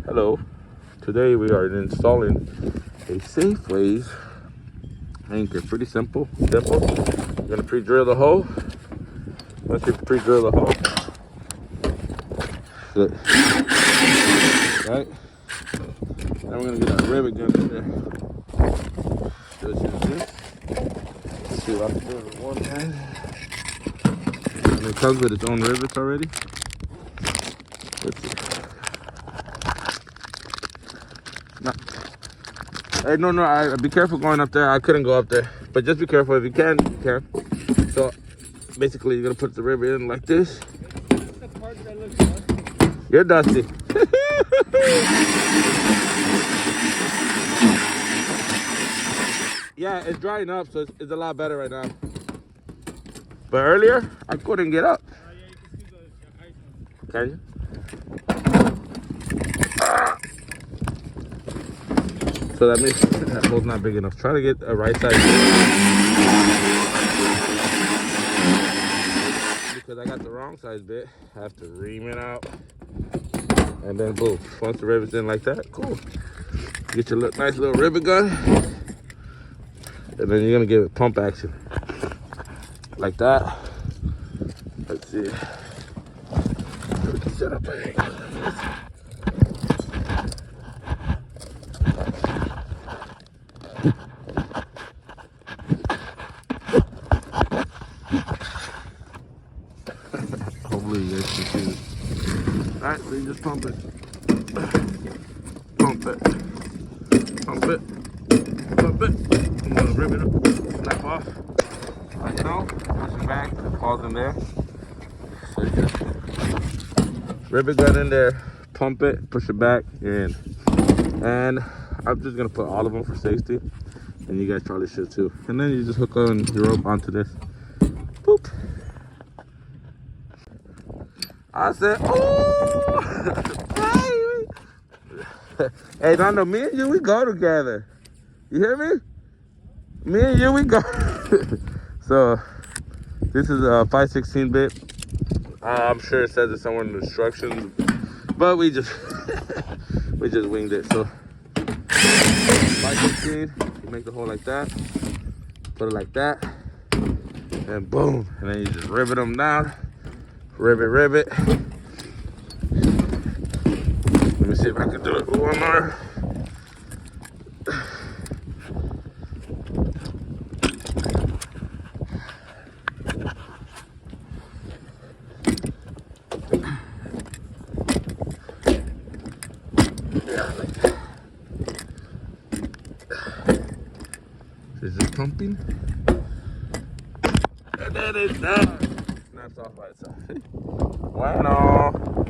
Hello, today we are installing a Safewaze anchor. Pretty simple. You're gonna pre-drill the hole. Once you pre-drill the hole, good. Right? Now we're gonna get our rivet gun in there. Just use this. Let's see what I can do with one hand. And it comes with its own rivets already. Let's see. No. Hey, no, be careful going up there. I couldn't go up there, but just be careful. If you can, you can. So basically, you're gonna put the rivet in like this. The part that looks dusty. You're dusty. Yeah, it's drying up, so it's a lot better right now. But earlier, I couldn't get up. Yeah, you can see the ice on. Can you? So that means that hole's not big enough. Try to get a right side. Because I got the wrong size bit, I have to ream it out. And then boom, once the rivet's in like that, cool. Get your nice little rivet gun. And then you're gonna give it pump action. Like that. Let's see. We can set up a angle. Hopefully you guys can see it. Alright, so you just pump it. Pump it. Pump it. Pump it. I'm gonna rip it up. Snap off. Like so. Push it back. It falls in there. So you just rip it gun in there. Pump it. Push it back. In. And I'm just gonna put all of them for safety. And you guys probably should too. And then you just hook on your rope onto this. Boop. I said, oh, hey, Nando, me and you, we go together. You hear me? Me and you, we go. So, this is a 5/16 bit. I'm sure it says it somewhere in the instructions, but we just, we just winged it. So, 5/16, you make the hole like that, put it like that, and boom, and then you just rivet them down. Rivet. Let me see if I can do it with one more. Yeah, like that. Is it pumping? And then it's done. Snaps off by itself. Bueno.